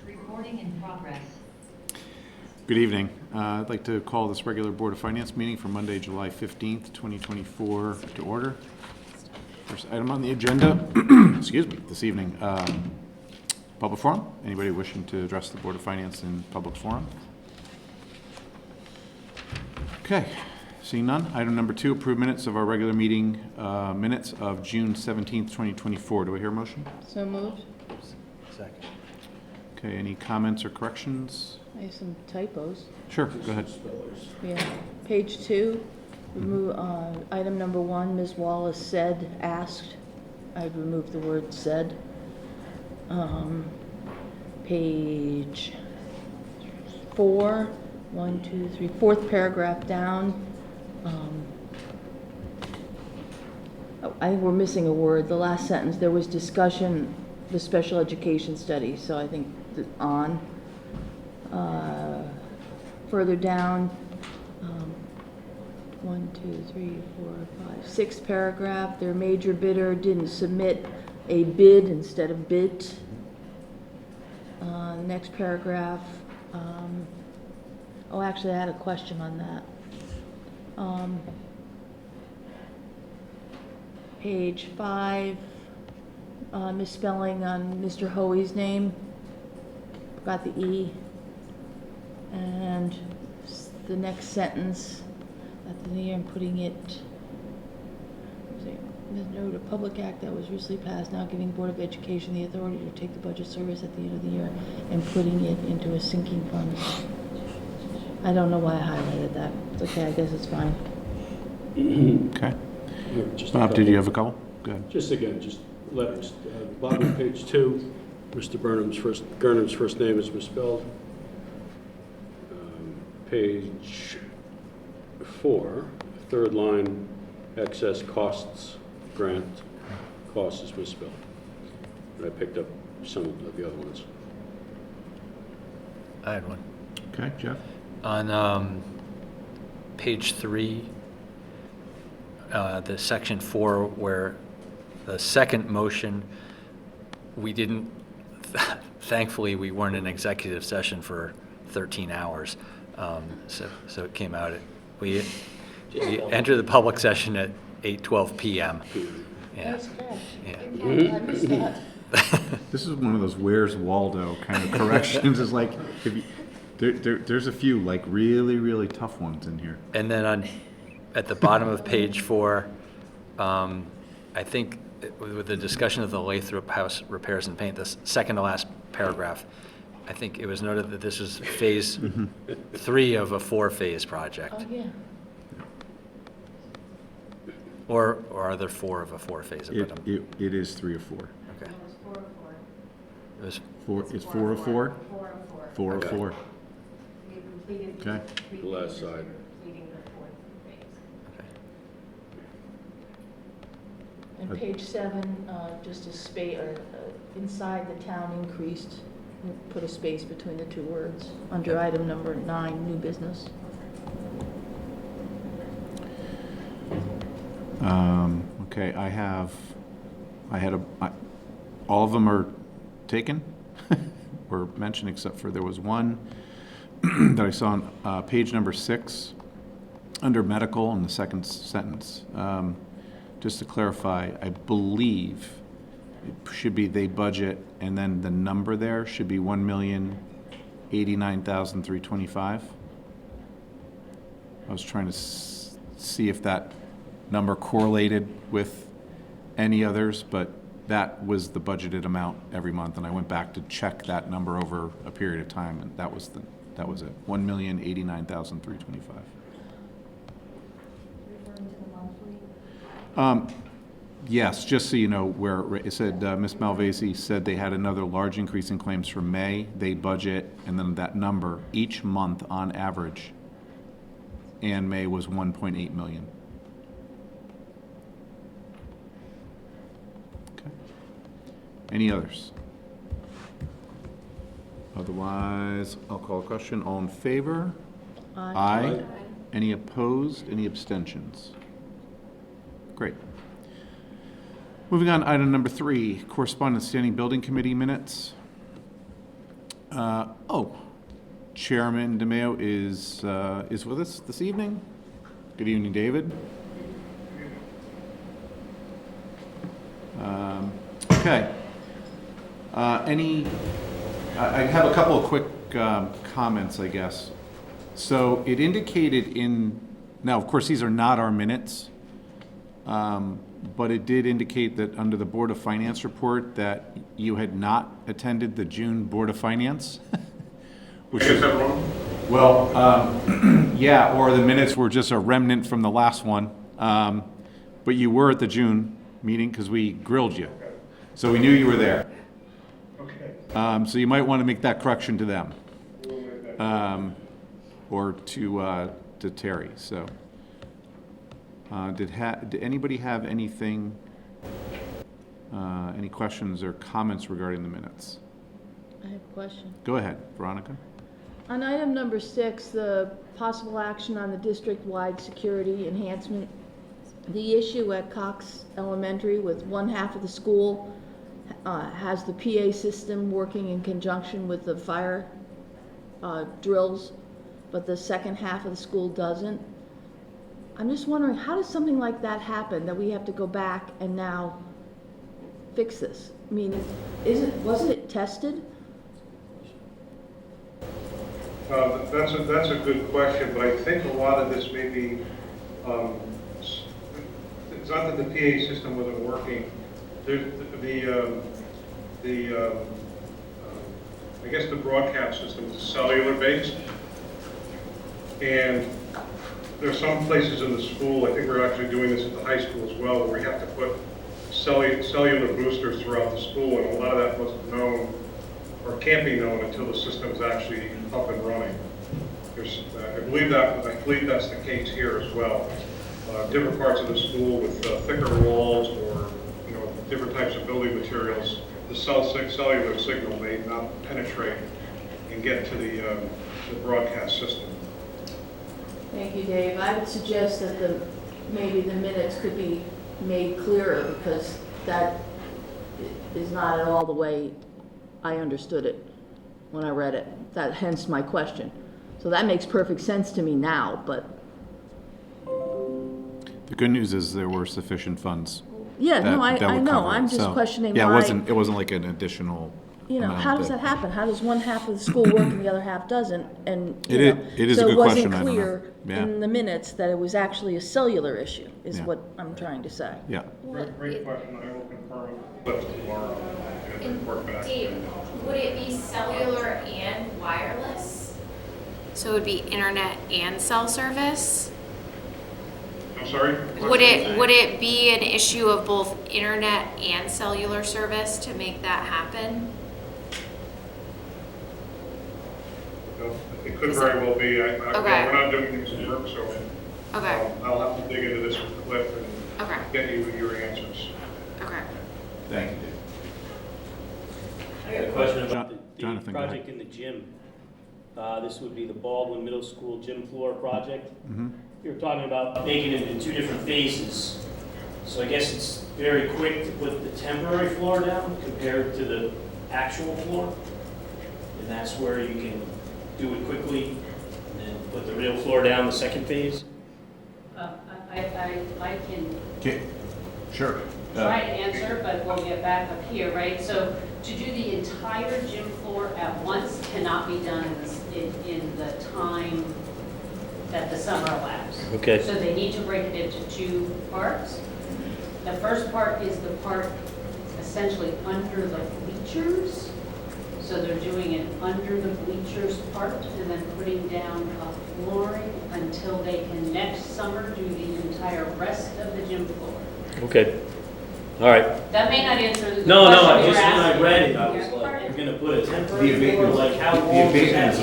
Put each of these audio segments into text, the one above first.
Recording in progress. Good evening. I'd like to call this regular Board of Finance meeting for Monday, July 15th, 2024 to order. First item on the agenda, excuse me, this evening, public forum. Anybody wishing to address the Board of Finance in public forum? Okay, seeing none. Item number 2, approve minutes of our regular meeting minutes of June 17th, 2024. Do I hear a motion? So moved. Second. Okay, any comments or corrections? I have some typos. Sure, go ahead. Yeah. Page 2, remove, item number 1, Ms. Wallace said, asked. I'd remove the word said. Page 4, 1, 2, 3, fourth paragraph down. I think we're missing a word. The last sentence, there was discussion, the special education study, so I think on. Further down, 1, 2, 3, 4, 5, sixth paragraph, their major bidder didn't submit a bid instead of bid. The next paragraph, actually I had a question on that. Page 5, misspelling on Mr. Hoey's name, forgot the E. And the next sentence, at the end, putting it, the note, a public act that was recently passed, now giving the Board of Education the authority to take the budget service at the end of the year and putting it into a sinking fund. I don't know why I highlighted that. It's okay, I guess it's fine. Okay. Just Bob, did you have a couple? Go ahead. Just letters. Bottom of page 2, Mr. Gurnham's first name is misspelled. Page 4, third line, excess costs, grant, costs is misspelled. And I picked up some of the other ones. I had one. Okay, Jeff? On page 3, the section 4, where the second motion, we didn't, thankfully, we weren't in executive session for 13 hours. So it came out, we entered the public session at 8:12 p.m. Yeah. That's correct. Yeah. I missed that. This is one of those Where's Waldo kind of corrections. It's like, if you, there's a few like really, really tough ones in here. And then at the bottom of page 4, I think with the discussion of the Lathrop House repairs and paint, the second to last paragraph, I think it was noted that this is phase 3 of a 4-phase project. Oh, yeah. Or are there 4 of a 4-phase? It is 3 of 4. Okay. It was 4 of 4. It was 4. It's 4 of 4. 4 of 4. 4 of Okay. 4. We completed Okay. The last side. completing the 4th phase. okay. And page 7, just a space, inside the town increased, put a space between the 2 words, under item number 9, new business. Okay, all of them are taken or mentioned except for there was one that I saw on page number 6 under medical in the second sentence. Just to clarify, I believe it should be they budget and then the number there should be $1,089,325. I was trying to see if that number correlated with any others, but that was the budgeted amount every month, and I went back to check that number over a period of time, and that was it. $1,089,325. Referring to the monthly? Yes, just so you know, where it said, Ms. Malvasi said they had another large increase in claims for May. They budget, and then that number each month on average, and May was 1.8 million. Okay. Any others? Otherwise, I'll call a question. All in favor? Aye. Any opposed? Any abstentions? Great. Moving on, item number 3, correspondence standing building committee minutes. Chairman DeMayo is with us this evening. Good evening, David. Okay. I have a couple of quick comments, I guess. So it indicated now, of course, these are not our minutes, but it did indicate that under the Board of Finance report that you had not attended the June Board of Finance. Which is wrong? Well, yeah, or the minutes were just a remnant from the last one. But you were at the June meeting because we grilled you. So we knew you were there. Okay. So you might want to make that correction to them. Or to Terry, so. Did anybody have anything, any questions or comments regarding the minutes? I have a question. Go ahead, Veronica. On item number 6, the possible action on the district-wide security enhancement, the issue at Cox Elementary with one half of the school has the PA system working in conjunction with the fire drills, but the second half of the school doesn't. I'm just wondering, how does something like that happen, that we have to go back and now fix this? I mean, wasn't it tested? That's a good question, but I think a lot of this may be, it's not that the PA system wasn't working. I guess the broadcast system is cellular based, and there's some places in the school, I think we're actually doing this at the high school as well, where we have to put cellular boosters throughout the school, and a lot of that wasn't known or can't be known until the system's actually up and running. I believe that's the case here as well. Different parts of the school with thicker walls or different types of building materials, the cellular signal may not penetrate and get to the broadcast system. Thank you, Dave. I would suggest that maybe the minutes could be made clearer, because that is not at all the way I understood it when I read it. Hence my question. So that makes perfect sense to me now, but The good news is there were sufficient funds. yeah, that- no, I that would know. cover it. I'm just So, questioning yeah, why. it wasn't like an additional. amount How does that happen? How does one half of the school work and the other half doesn't? And It is a good question. I So don't it know. wasn't Yeah. clear in the minutes that it was actually a cellular issue, is Yeah. what I'm trying to say. Yeah. Great question, I will confirm with tomorrow and report back. Dave, would it be cellular and wireless? So it would be internet and cell service? I'm sorry? Would it be an issue of both internet and cellular service to make that happen? No, it could very well be. Okay. We're not doing this work, so Okay, I'll have to dig into this with Cliff and okay, get you your answers. okay. Thank you, Dave. I got a question about the Jonathan, go ahead. project in the gym. This would be the Baldwin Middle School gym floor project. Mm-hmm. You were talking about making it in 2 different phases. So I guess it's very quick to put the temporary floor down compared to the actual floor. And that's where you can do it quickly and then put the real floor down the second phase. I can Okay, sure. try to answer, but we'll get back up here, right? So to do the entire gym floor at once cannot be done in the time that the summer allows. Okay. So they need to break it into 2 parts. The first part is the part essentially under the bleachers. So they're doing it under the bleachers part and then putting down a flooring until they can next summer do the entire rest of the gym floor. Okay. All right. That may not answer the question No, you're I just, when I asking. read it, I was Yeah. like, you're gonna put a temporary floor, like how long does that?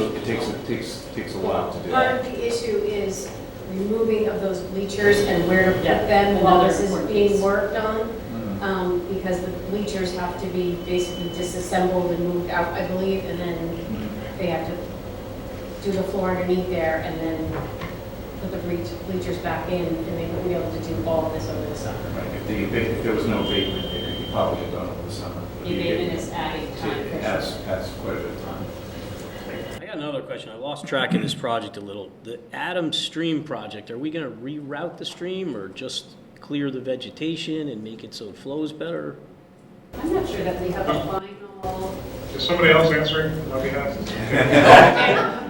Takes a while to do. Part of the issue is removing of those bleachers and where to put Yeah, them while another this is important being piece. worked on. Because the bleachers have to be basically disassembled and moved out, I believe, and then they have to do the floor underneath there and then put the bleachers back in, and they wouldn't be able to do all of this over the summer. If there was no abatement, it could probably have done over the summer. The abatement is adding time. It adds quite a bit of time. another question. I lost track of this project a little. The Adams Stream project, are we gonna reroute the stream or just clear the vegetation and make it so it flows better? I'm not sure that we have a final. Is somebody else answering on behalf?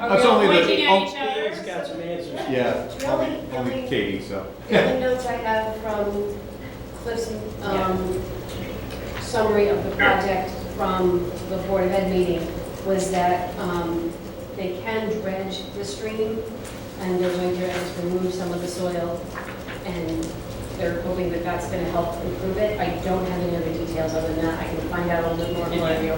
Are we all only the- pointing at each other? It's got some answers. Yeah, Really, only really- Katie, so. The only notes I have from Cliff's summary of the project from the Board of Ed meeting was that they can dredge the stream, and they're going to just remove some of the soil, and they're hoping that that's going to help improve it. I don't have any other details other than that. I can find out a little bit more for you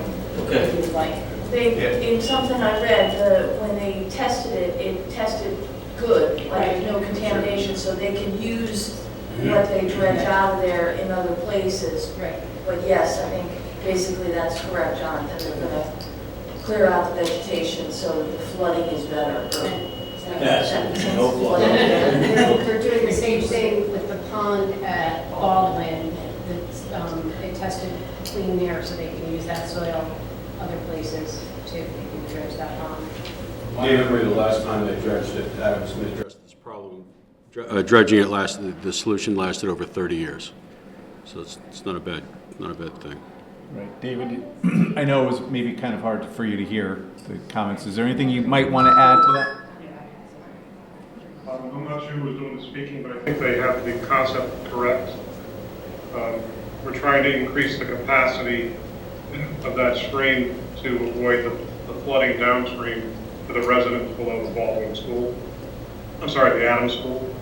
if you'd like. They, in something I read, when they tested it, it tested good, like there's no contamination, so they can use what they dredge out of there in other places. Right. But yes, I think basically that's correct, Jonathan. They're going to clear out the vegetation so that the flooding is better. Yes, no flooding. They're doing the same thing with the pond at Baldwin. They tested clean there so they can use that soil other places to dredge that pond. My memory, the last time they dredged it, Adam Smith addressed this problem. Dredging it lasted, the solution lasted over 30 years. So it's not a bad thing. Right, David, I know it was maybe kind of hard for you to hear the comments. Is there anything you might want to add to that? I'm not sure who was doing the speaking, but I think they have the concept correct. We're trying to increase the capacity of that stream to avoid the flooding downstream for the residents below the Baldwin School. I'm sorry, the Adams School.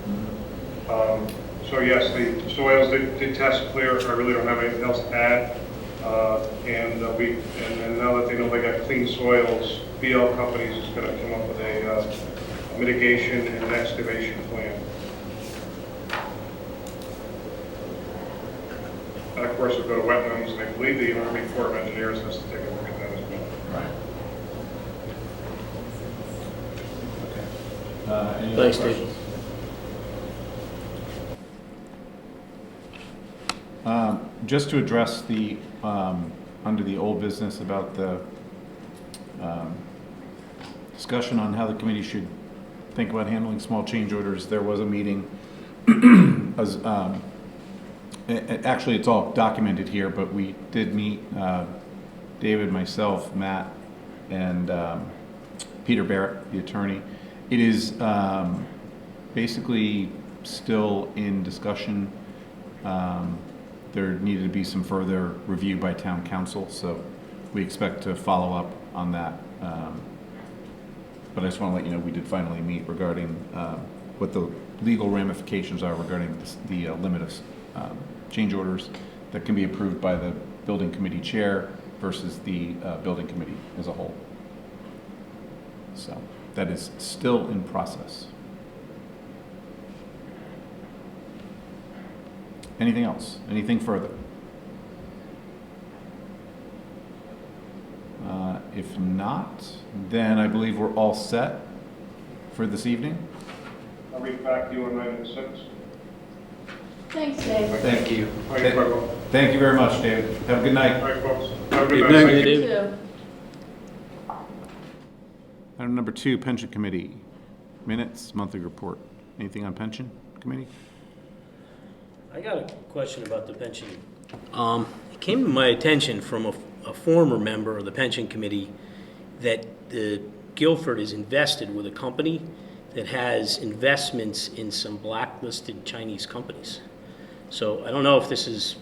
So yes, the soils did test clear. I really don't have anything else to add. And now that they know they got clean soils, BL Companies is going to come up with a mitigation and excavation plan. And of course, we'll go to wetlands, and I believe the Army Corps of Engineers has to take a look at that as well. Right. Okay. Any other Thanks, Dave. questions? Just to address the, under the old business about the discussion on how the committee should think about handling small change orders, there was a meeting. Actually, it's all documented here, but we did meet, David, myself, Matt, and Peter Barrett, the attorney. It is basically still in discussion. There needed to be some further review by town council, so we expect to follow up on that. But I just want to let you know, we did finally meet regarding what the legal ramifications are regarding the limit of change orders that can be approved by the building committee chair versus the building committee as a whole. So that is still in process. Anything else? Anything further? If not, then I believe we're all set for this evening. I'll read back to you on item 6. Thanks, Dave. Thank you. Thank you, Michael. Thank you very much, David. Have a good night. All right, folks. Have a good Good night. night, Thank you. David. Item number 2, pension committee. Minutes, monthly report. Anything on pension committee? I got a question about the pension. It came to my attention from a former member of the pension committee that the Guilford is invested with a company that has investments in some blacklisted Chinese companies. So I don't know if this is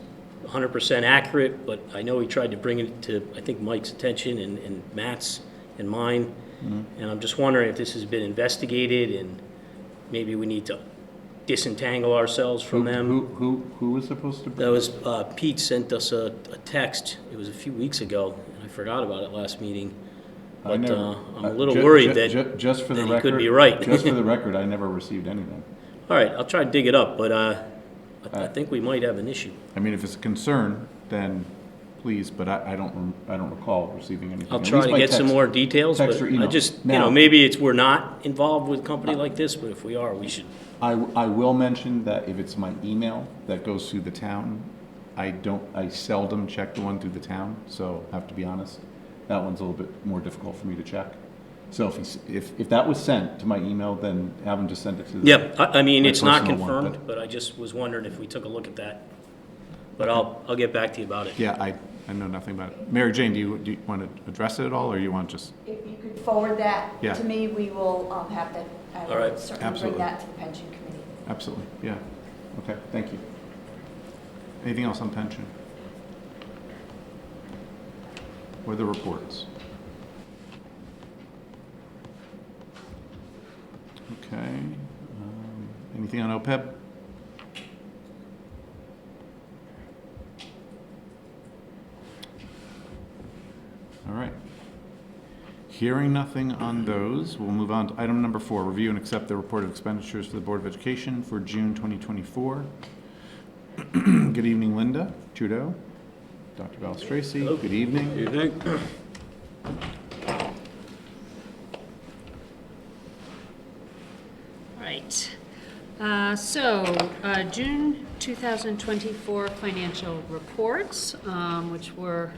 100% accurate, but I know he tried to bring it to, I think, Mike's attention and Matt's and mine. And I'm just wondering if this has been investigated and maybe we need to disentangle ourselves from them. Who was supposed to? That was, Pete sent us a text, it was a few weeks ago, and I forgot about it last meeting. I But never- I'm a little worried that Just for the that he record. could be right. Just for the record, I never received anything. All right, I'll try to dig it up, but I think we might have an issue. I mean, if it's a concern, then please, but I don't recall receiving anything. I'll At try least to by get some text- more details, but text or I email. just, Now- maybe we're not involved with a company like this, but if we are, we should. I will mention that if it's my email that goes through the town, I seldom check the one through the town, so I have to be honest. That one's a little bit more difficult for me to check. So if that was sent to my email, then have them just send it to the. Yep, I mean, my it's not personal one, confirmed, but I just was wondering if we took a look at that. But I'll get back to you about it. Yeah, I know nothing about it. Mary Jane, do you want to address it at all, or you want just? If you could forward that Yeah. to me, we will have that, I All will right. certainly Absolutely. bring that to the pension committee. Absolutely, yeah. Okay, thank you. Anything else on pension? Or the reports? Okay. Anything on OPEB? All right. Hearing nothing on those, we'll move on to item number 4, review and accept the report of expenditures for the Board of Education for June 2024. Good evening, Linda Trudeau, Dr. Val Stracy. Good evening. Evening. Right. June 2024 financial reports, which were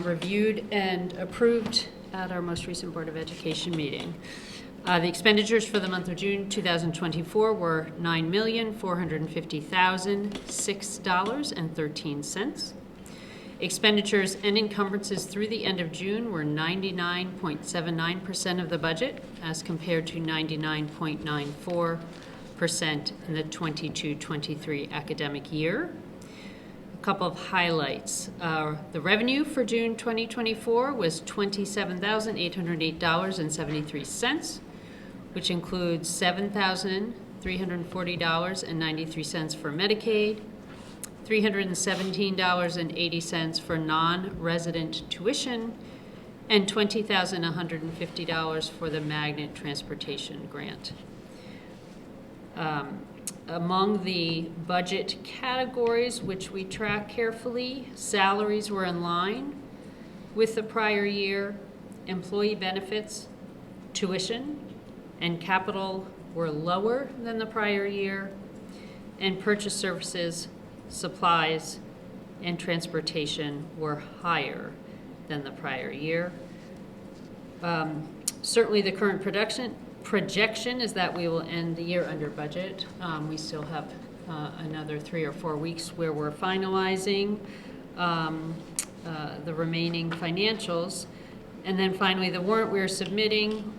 reviewed and approved at our most recent Board of Education meeting. The expenditures for the month of June 2024 were $9,450,006.13. Expenditures and encumbrances through the end of June were 99.79% of the budget, as compared to 99.94% in the 22-23 academic year. A couple of highlights. The revenue for June 2024 was $27,808.73, which includes $7,340.93 for Medicaid, $317.80 for non-resident tuition, and $20,150 for the Magnet Transportation Grant. Among the budget categories which we track carefully, salaries were in line with the prior year, employee benefits, tuition, and capital were lower than the prior year, and purchase services, supplies, and transportation were higher than the prior year. Certainly the current projection is that we will end the year under budget. We still have another 3 or 4 weeks where we're finalizing the remaining financials. And then finally, the warrant we're submitting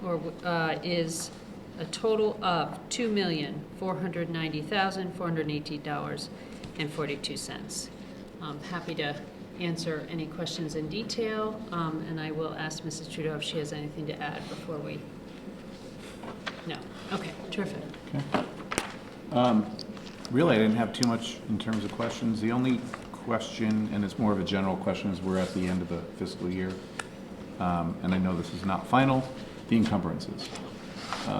is a total of $2,490,418.42. I'm happy to answer any questions in detail, and I will ask Mrs. Trudeau if she has anything to add before we. No. Okay, terrific. Okay. Really, I didn't have too much in terms of questions. The only question, and it's more of a general question, is we're at the end of the fiscal year. And I know this is not final, the encumbrances.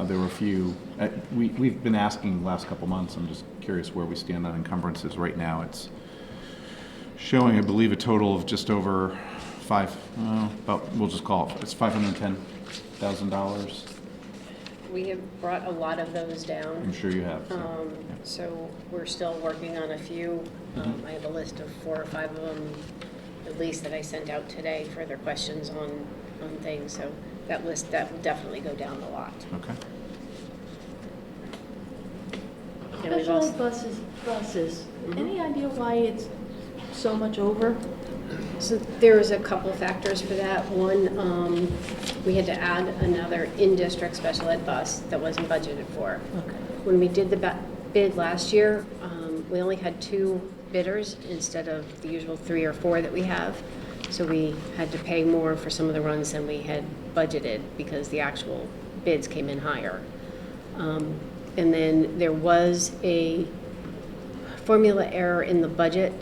There were a few, we've been asking the last couple months, I'm just curious where we stand on encumbrances right now. It's showing, I believe, a total of just over we'll just call it's $510,000. We have brought a lot of those down. I'm sure you have. So, yeah. So we're still working on a few. I have a list of 4 or 5 of them, at least, that I sent out today, further questions on things. So that list, that will definitely go down a lot. Okay. And we've Special also- ed buses, any idea why it's so much over? So there was a couple factors for that. One, we had to add another in-district special ed bus that wasn't budgeted for. Okay. When we did the bid last year, we only had 2 bidders instead of the usual 3 or 4 that we have. So we had to pay more for some of the runs than we had budgeted because the actual bids came in higher. And then there was a formula error in the budget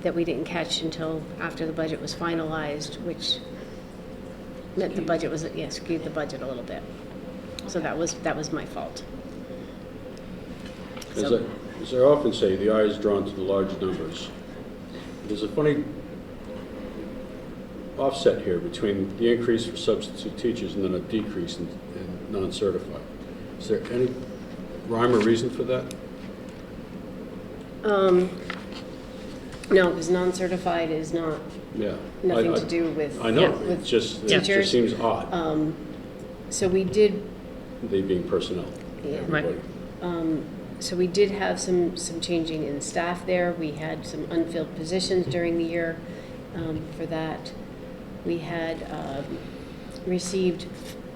that we didn't catch until after the budget was finalized, which meant the budget was, skewed the budget a little bit. So that was my fault. As I often say, the eye is drawn to the large numbers. There's a funny offset here between the increase for substitute teachers and then a decrease in non-certified. Is there any rhyme or reason for that? No, because non-certified is not, Yeah. nothing I- to do with. I know, with it just teachers. seems odd, So we did, they being personnel. Yeah. everybody. so we did have some changing in staff there. We had some unfilled positions during the year for that. We had received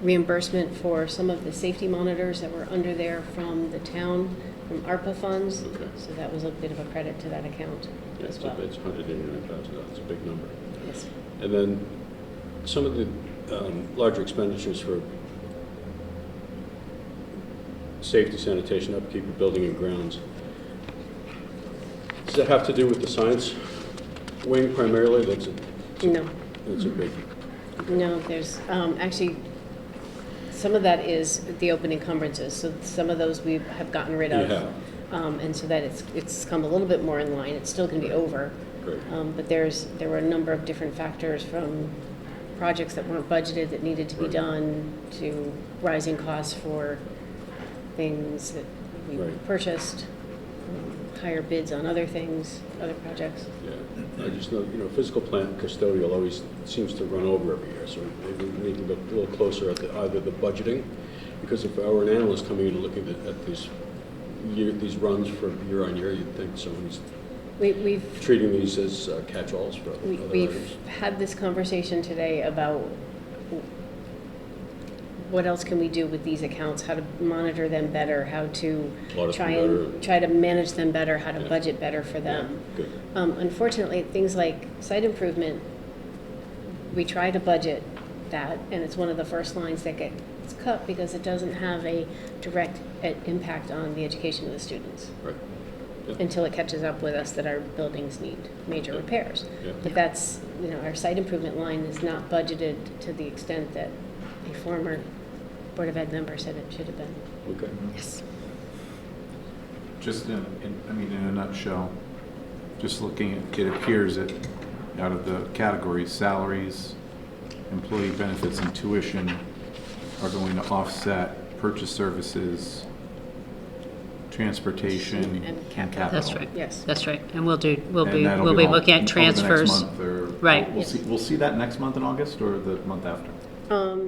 reimbursement for some of the safety monitors that were under there from the town, from ARPA funds. Okay. So that was a bit of a credit to that account Yeah, as it's well. it's $189,000, it's a big number. Yes. And then some of the larger expenditures for safety, sanitation, upkeep of building and grounds. Does that have to do with the science wing primarily? That's a big, No, there's, actually, some of that is the open encumbrances, so some of those we have gotten rid of. You have. And so that it's come a little bit more in line, it's still gonna be over. great. But there were a number of different factors, from projects that weren't budgeted that needed to be Right. done, to rising costs for things that we Right. purchased, higher bids on other things, other projects. Yeah, I just know, physical plant custodial always seems to run over every year, so maybe we need to look a little closer at either the budgeting, because if I were an analyst coming in and looking at these runs for year on year, you'd think somebody's We've treating these as catch-alls for other items. We've had this conversation today about what else can we do with these accounts, how to monitor them better, how to Audit try them and, better. try to manage them better, how to Yeah. budget better for them. Good. Unfortunately, things like site improvement, we try to budget that, and it's one of the first lines that gets cut because it doesn't have a direct impact on the education of the students Right. Yeah. until it catches up with us that our buildings need major Yeah. repairs. Yeah. But that's, our site improvement line is not budgeted to the extent that a former Board of Ed member said it should have been. Okay. Yes. Just in a nutshell, just looking at, it appears that out of the categories, salaries, employee benefits, and tuition are going to offset purchase services, transportation, And and capital. capital. That's right. Yes. That's right, and we'll be And that'll looking all at over the next transfers. month, or- Right. We'll see that next month in August, or the month after?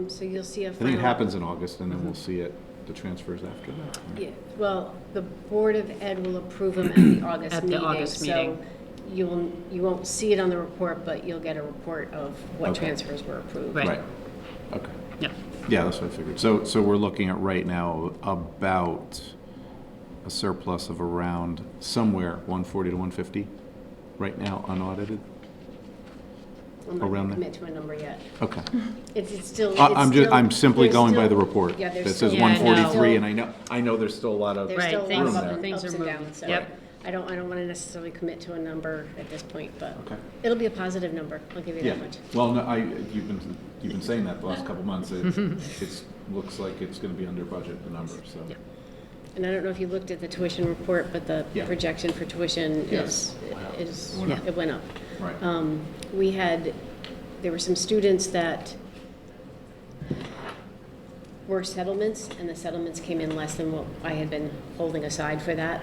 So you'll see a I think it final. happens in August, and then we'll see the transfers after that. right? Yeah, well, the Board of Ed will approve them at the August At the meeting. August meeting. So you won't see it on the report, but you'll get a report of what Okay. transfers were approved. Right. Right, okay. Yeah. Yeah, that's what I figured. So we're looking at right now about a surplus of around somewhere 140 to 150 right now, unaudited? I'm not Around going there. to commit to a number yet. Okay. It's still. I'm simply there's going by still- the report. Yeah, there's That says still- Yeah, I know. 143, and I know there's still a lot of There's Right, still a lot things- of room there. things ups are and moving. downs, so Yep. I don't want to necessarily commit to a number at this point, but Okay. it'll be a positive number, I'll give you Yeah, that much. well, no, you've been saying that the last couple months. It looks like it's going to be under budget, the number, so. Yeah. And I don't know if you looked at the tuition report, but the Yeah. projection for tuition Yes. is, Went up. it went up. Right. There were some students that were settlements, and the settlements came in less than what I had been holding aside for that.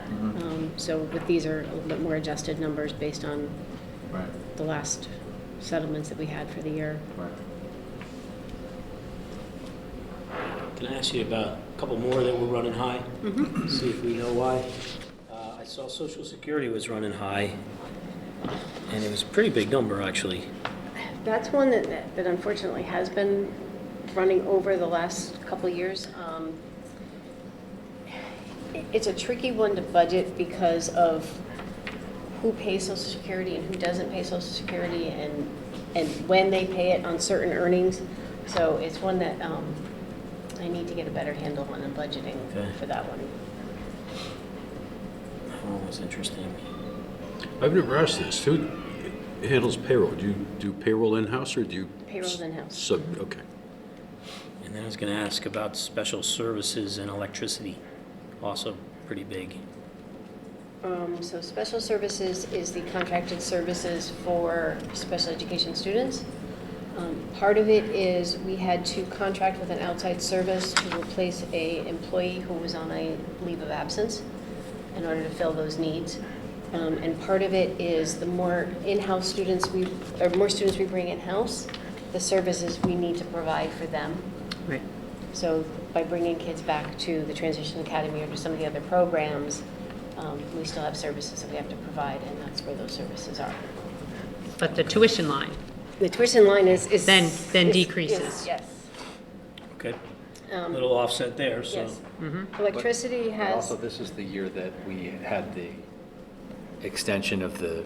So with these are a little bit more adjusted numbers based on Right, the last settlements that we had for the year. right. Can I ask you about a couple more that were running high? See if we know why. I saw Social Security was running high, and it was a pretty big number, actually. That's one that unfortunately has been running over the last couple of years. It's a tricky one to budget because of who pays Social Security and who doesn't pay Social Security, and when they pay it on certain earnings. So it's one that I need to get a better handle on the budgeting Okay. for that one. That one was interesting. I've never asked this. Who handles payroll? Do you do payroll in-house, or do you? Payroll's in-house. Okay. And then I was going to ask about special services and electricity, also pretty big. So special services is the contracted services for special education students. Part of it is we had to contract with an outside service to replace a employee who was on a leave of absence in order to fill those needs. And part of it is the more in-house students more students we bring in-house, the services we need to provide for them. Right. So by bringing kids back to the Transition Academy or to some of the other programs, we still have services that we have to provide, and that's where those services are. But the tuition line, The tuition line is. Then is- decreases. Yes. Okay, Um, little offset there, so. Yes. Electricity But has. also, this is the year that we had the extension of the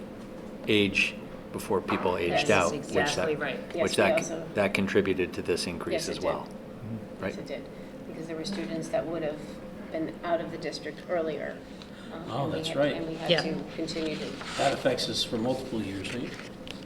age before people aged Yes, out. exactly right. Yes, Which we that, also- that contributed to this increase Yes, it as did. well. Right? Yes, it did, because there were students that would have been out of the district earlier. Oh, and we that's had- right. And we had Yeah. to continue to. That affects us for multiple years, right?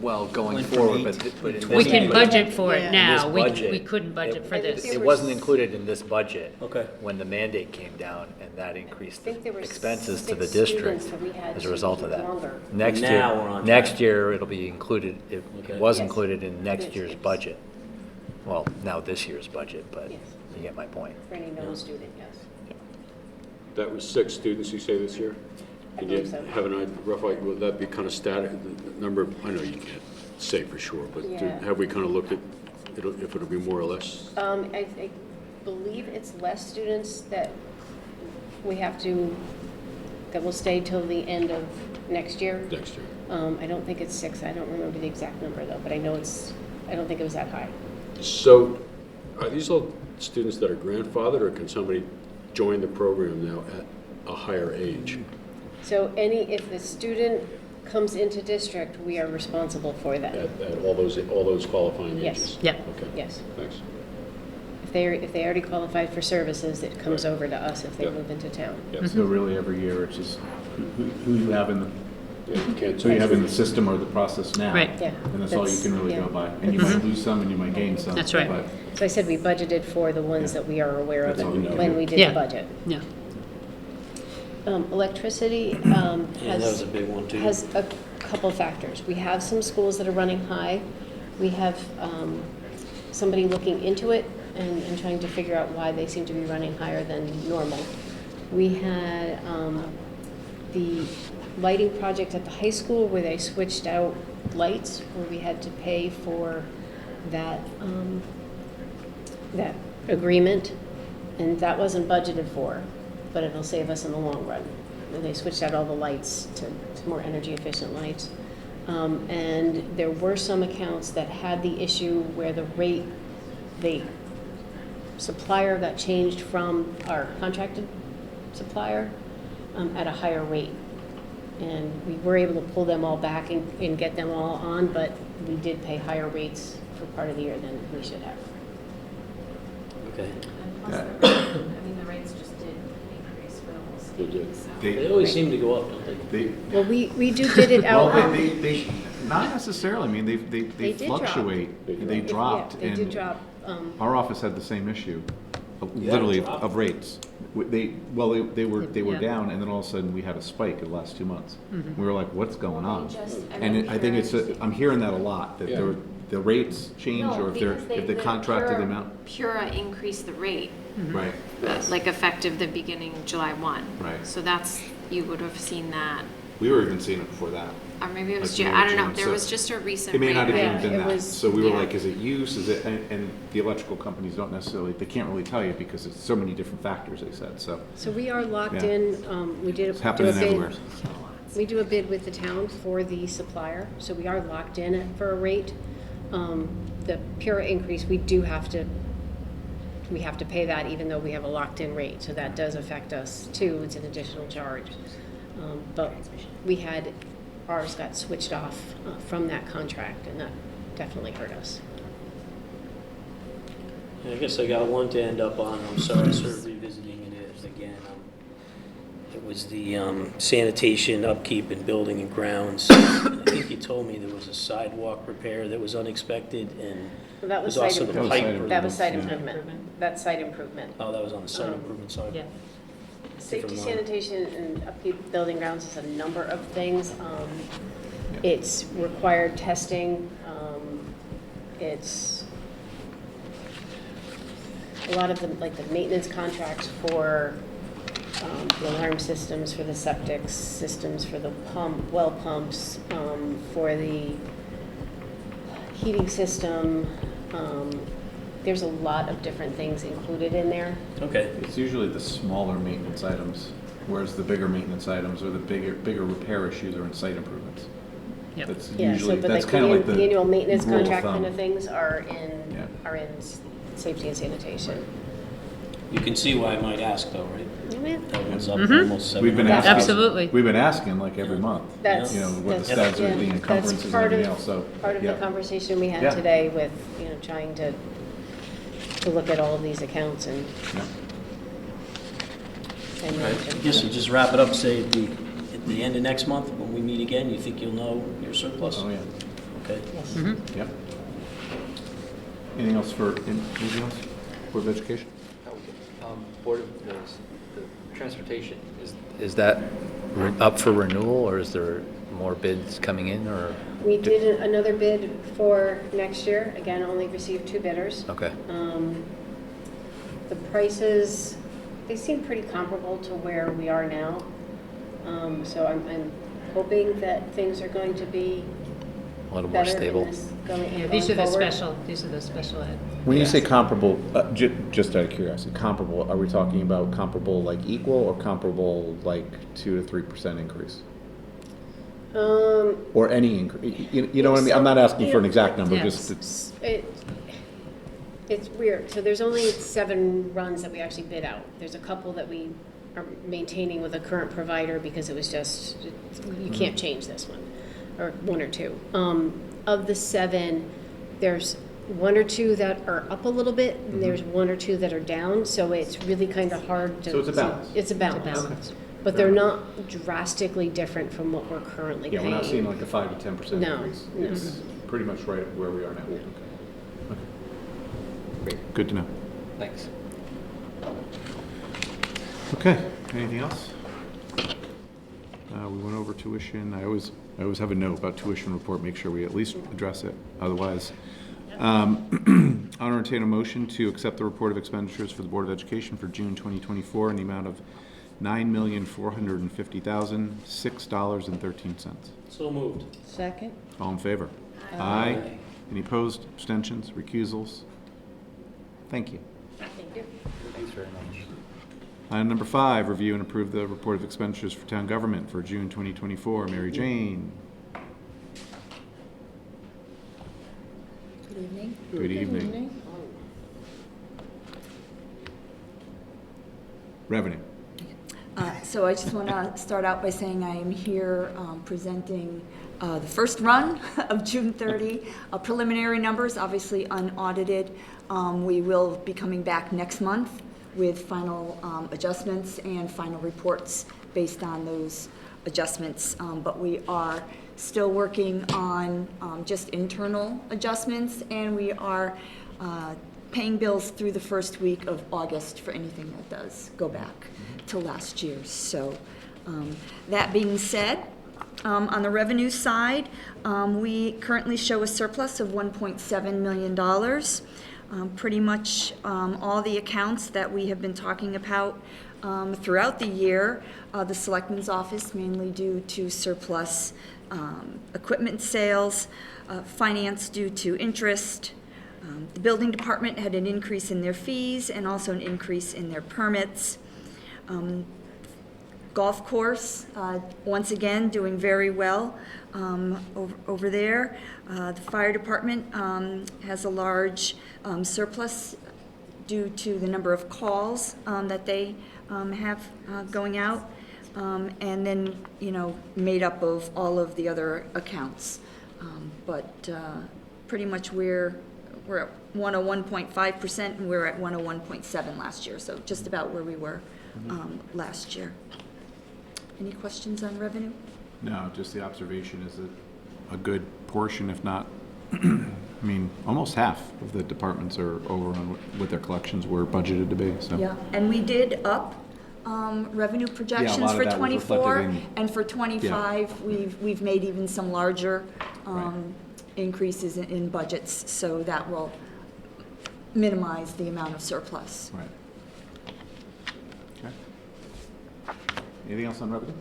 Well, going Went from forward, 8 but to but in 20. this. we can but budget for Yeah. it in now, this we budget, couldn't budget for I think this. there It were wasn't s- included in this budget. Okay. When the mandate came down, and that increased I think there the were expenses to the 6 district students that we had as a to result keep of that. longer. Next Now year, we're on next track. year, it'll be included, it Okay. was Yes. included in next Yes, year's yes. budget. Well, now this year's budget, but Yes. you get my point. For any known student, yes. That was 6 students, you say, this year? I Can you believe so. have an idea, rough idea, would that be kind of static, the number, I know you can't say for sure, but Yeah. have we kind of looked at if it'll be more or less? I believe it's less students that we have to, that will stay till the end of next year. Next year. I don't think it's 6, I don't remember the exact number though, but I know I don't think it was that high. So are these all students that are grandfathered, or can somebody join the program now at a higher age? So if the student comes into district, we are responsible for them. At all those qualifying Yes. ages? Yeah. Okay. Yes. Thanks. If they already qualified for services, it comes Right. over to us if they Yeah. move into town. Yeah. So really, every year, it's just who you have in the, Yeah, you can't- so you have in the system or the process now. Right. Yeah. And that's all you can really yeah. go by. And you might lose some and you might gain some. That's right. but- So I said we budgeted for the ones that we are aware of That's all we know. when we did Yeah. the budget. Yeah, Electricity Yeah, that was a big one too. has a couple factors. We have some schools that are running high. We have somebody looking into it and trying to figure out why they seem to be running higher than normal. We had the lighting project at the high school where they switched out lights, where we had to pay for that, that agreement, and that wasn't budgeted for, but it'll save us in the long run. And they switched out all the lights to more energy efficient lights. And there were some accounts that had the issue where the supplier got changed from our contracted supplier at a higher rate. And we were able to pull them all back and get them all on, but we did pay higher rates for part of the year than we should have. Okay. Yeah. I mean, the rates just did increase for the whole They state, did. so. They always seem to go up, don't they? They, Well, we do bid it out. well, they, not necessarily, I mean, They they did drop. fluctuate. They dropped. Yeah, they did and drop. Our office had the same issue, Yeah, literally drop. of rates. They were Yeah. down, and then all of a sudden, we had a spike in the last 2 months. We were like, what's going on? I think I'm hearing that a lot, that Yeah. the rates change, No, or because if they contracted the Pura- amount. Pura increased the rate, Right, like effective the beginning July 1. Right. So that's, you would have seen that, we were even seeing it before that. or maybe it was Like June, May or I don't know, June, there so was just a recent It may rate. not have Yeah, even been it that. was- So we were yeah. like, is it use, is it, and the electrical companies don't necessarily, they can't really tell you because it's so many different factors, they said, so. So we are locked Yeah. in, we did It's do a happening bid. everywhere. We do a bid with the town for the supplier, so we are locked in for a rate. The Pura increase, we have to pay that even though we have a locked-in rate, so that does affect us too, it's an additional charge. But we had, ours got switched off from that contract, and that definitely hurt us. I guess I got one to end up on, I'm sorry, sort of revisiting it again. It was the sanitation, upkeep, and building and grounds. I think you told me there was a sidewalk repair that was unexpected, and So that was there's site also the improvement. pipe. That was site Yeah. improvement. That's site improvement. Oh, that was on the site improvement side. yeah. Safety, Different line. sanitation, and upkeep building grounds is a number of things. It's required testing. It's a lot of the, like the maintenance contracts for the alarm systems for the septic systems, for the well pumps, for the heating system. There's a lot of different things included in there. Okay. It's usually the smaller maintenance items, whereas the bigger maintenance items or the bigger repair issues are in site improvements. Yep. That's Yeah, usually, so, but that's like kind of like the annual maintenance rule of contract kind thumb. of things are Yeah. in safety and sanitation. You can see why I might ask though, right? Yeah, That one's up almost We've been 700,000. asking. Absolutely. We've been asking like every month. That's, You know, what the that's- status of the yeah, encumbrances that's and part everything of- else, so. Part of the yeah. conversation we had Yeah. today with, trying to look at all of these accounts and Yeah. manage I them. guess you just wrap it up, say at the end of next month, when we meet again, you think you'll know your surplus? Oh, yeah. Okay. Yes. Yep. Anything else anything else? Board of Education? Board of, the transportation, is that up for renewal, or is there more bids coming in, or? We did another bid for next year, again, only received 2 bidders. Okay. The prices, they seem pretty comparable to where we are now. So I'm hoping that things are going to be A little more better stable. in this going These are the forward. special ed. When you say comparable, just out of curiosity, comparable, are we talking about comparable like equal or comparable like 2 to 3% increase? Or any increase? You know what I mean? I'm not asking for an exact number, Yeah. just, It's weird. So there's only 7 runs that we actually bid out. There's a couple that we are maintaining with a current provider because it was just, you can't change this one, or 1 or 2. Of the 7, there's 1 or 2 that are up a little bit, and there's 1 or 2 that are down, so it's really kind of hard to. So it's a balance. It's a balance. balance. But they're not drastically different from what we're currently yeah, paying. we're not seeing like a 5 to 10% No, increase. no. It's pretty much right where we are now. Yeah. Okay. Great. Good to know. Thanks. Okay, anything else? We went over tuition. I always have a note about tuition report, make sure we at least address it. Otherwise, I'll entertain a motion to accept the report of expenditures for the Board of Education for June 2024 in the amount of $9,450,006.13. So moved. Second? All in favor? Aye. Any opposed, abstentions, recusals? Thank you. Thank you. Thanks very much. Item number 5, review and approve the report of expenditures for town government for June 2024. Mary Jane. Good evening. Good evening. Revenue. So I just want to start out by saying I am here presenting the first run of June 30, preliminary numbers, obviously unaudited. We will be coming back next month with final adjustments and final reports based on those adjustments. But we are still working on just internal adjustments, and we are paying bills through the first week of August for anything that does go back to last year. So that being said, on the revenue side, we currently show a surplus of $1.7 million. Pretty much all the accounts that we have been talking about throughout the year, the Selectman's Office mainly due to surplus equipment sales, finance due to interest. The building department had an increase in their fees and also an increase in their permits. Golf course, once again, doing very well over there. The fire department has a large surplus due to the number of calls that they have going out, and then, made up of all of the other accounts. But pretty much we're at 101.5%, and we're at 101.7 last year, so just about where we were last year. Any questions on revenue? No, just the observation is that a good portion, if not, almost half of the departments are over on what their collections were budgeted to be, so. Yeah, and we did up revenue projections lot of for that was reflected 24, in- and for 25, we've made even some larger Right. increases in budgets, so that will minimize the amount of surplus. Right. Okay. Anything else on revenue?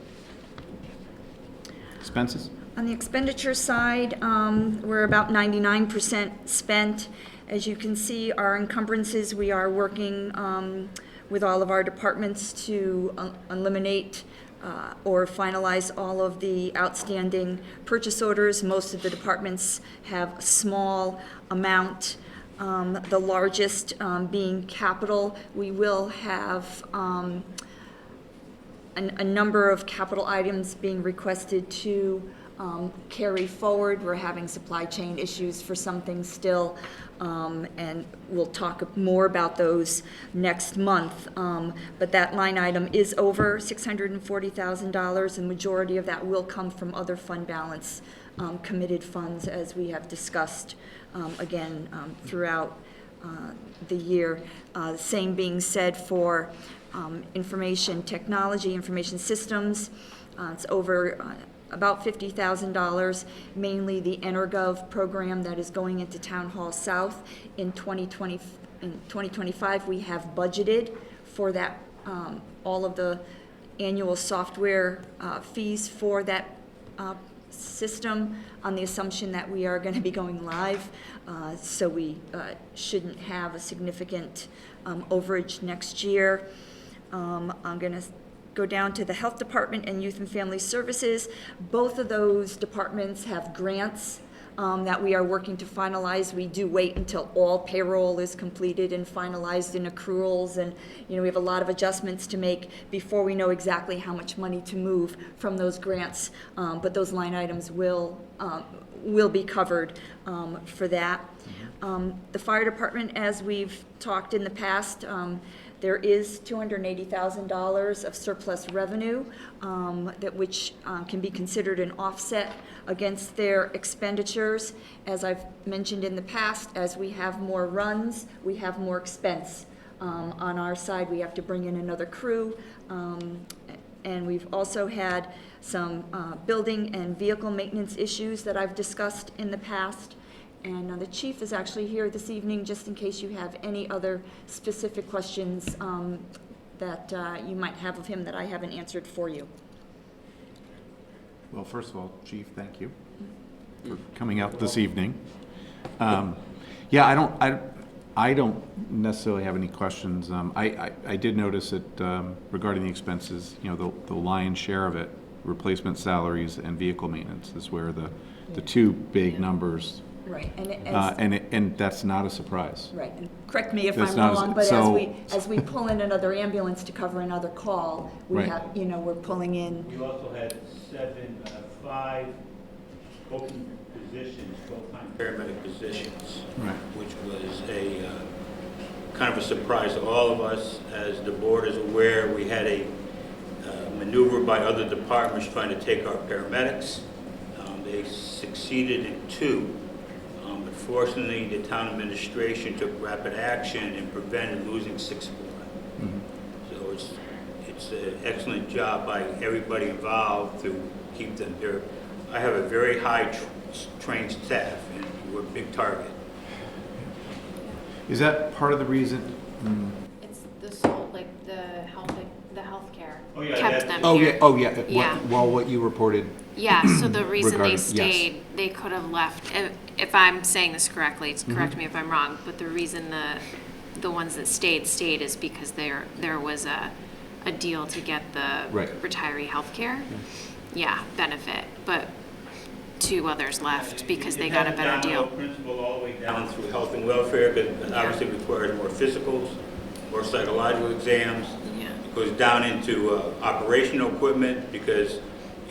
Expenses? On the expenditure side, we're about 99% spent. As you can see, our encumbrances, we are working with all of our departments to eliminate or finalize all of the outstanding purchase orders. Most of the departments have a small amount, the largest being capital. We will have a number of capital items being requested to carry forward. We're having supply chain issues for some things still, and we'll talk more about those next month. But that line item is over $640,000, and majority of that will come from other fund balance committed funds, as we have discussed again throughout the year. Same being said for information technology, information systems. It's over about $50,000, mainly the EnerGov program that is going into Town Hall South in 2020. In 2025, we have budgeted for that, all of the annual software fees for that system on the assumption that we are going to be going live. So we shouldn't have a significant overage next year. I'm going to go down to the Health Department and Youth and Family Services. Both of those departments have grants that we are working to finalize. We do wait until all payroll is completed and finalized in accruals, and we have a lot of adjustments to make before we know exactly how much money to move from those grants. But those line items will be covered for that. The Fire Department, as we've talked in the past, there is $280,000 of surplus revenue which can be considered an offset against their expenditures. As I've mentioned in the past, as we have more runs, we have more expense. On our side, we have to bring in another crew, and we've also had some building and vehicle maintenance issues that I've discussed in the past. And the chief is actually here this evening, just in case you have any other specific questions that you might have of him that I haven't answered for you. Well, first of all, Chief, thank you for coming out this evening. Yeah, I don't necessarily have any questions. I did notice that regarding the expenses, the lion's share of it, replacement salaries and vehicle maintenance, is where the two big numbers. Right, And that's not a surprise. Right, and correct me if That's I'm not wrong, a- but so- as we pull in another ambulance to cover another call, we Right. have, we're pulling in. We also had five open positions, full-time paramedic positions, Right. which was a kind of a surprise to all of us. As the board is aware, we had a maneuver by other departments trying to take our paramedics. They succeeded in two. Fortunately, the town administration took rapid action and prevented losing 6 more. So it's an excellent job by everybody involved to keep them there. I have a very high trained staff, and we're a big target. Is that part of the reason? It's the sole, like the healthcare Oh, yeah, kept that's- them here. Yeah. Well, what you reported. Yeah, so the reason they Regarding- yes. stayed, they could have left, if I'm saying this correctly, correct me if I'm wrong, but the reason the ones that stayed is because there was a deal to get the Right. retiree healthcare, benefit, but 2 others left because they got a better deal. Principle all the way down through health and welfare, because obviously it requires more physicals, more psychological exams. Yeah. It goes down into operational equipment, because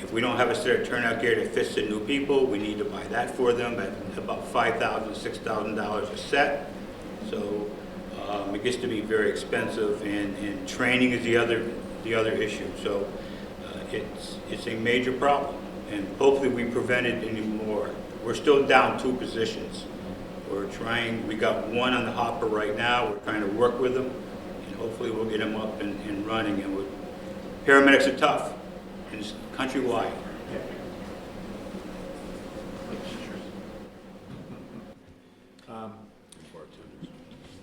if we don't have a set of turnout gear that fits the new people, we need to buy that for them at about $5,000, $6,000 a set. So it gets to be very expensive, and training is the other issue. So it's a major problem, and hopefully we prevent it anymore. We're still down 2 positions. We got 1 on the hopper right now. We're trying to work with them, and hopefully we'll get them up and running. And paramedics are tough, and it's countrywide.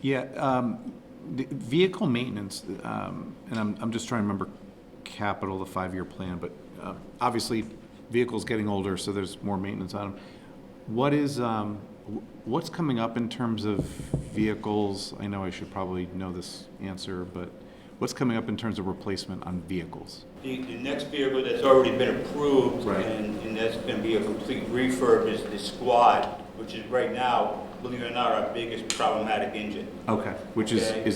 Yeah, the vehicle maintenance, and I'm just trying to remember capital, the 5-year plan, but obviously, vehicles getting older, so there's more maintenance on them. What is, what's coming up in terms of vehicles? I know I should probably know this answer, but what's coming up in terms of replacement on vehicles? The next vehicle that's already been approved, Right. and that's going to be a complete refurb, is the Squad, which is right now, believe it or not, our biggest problematic engine. Okay, which is, Okay. is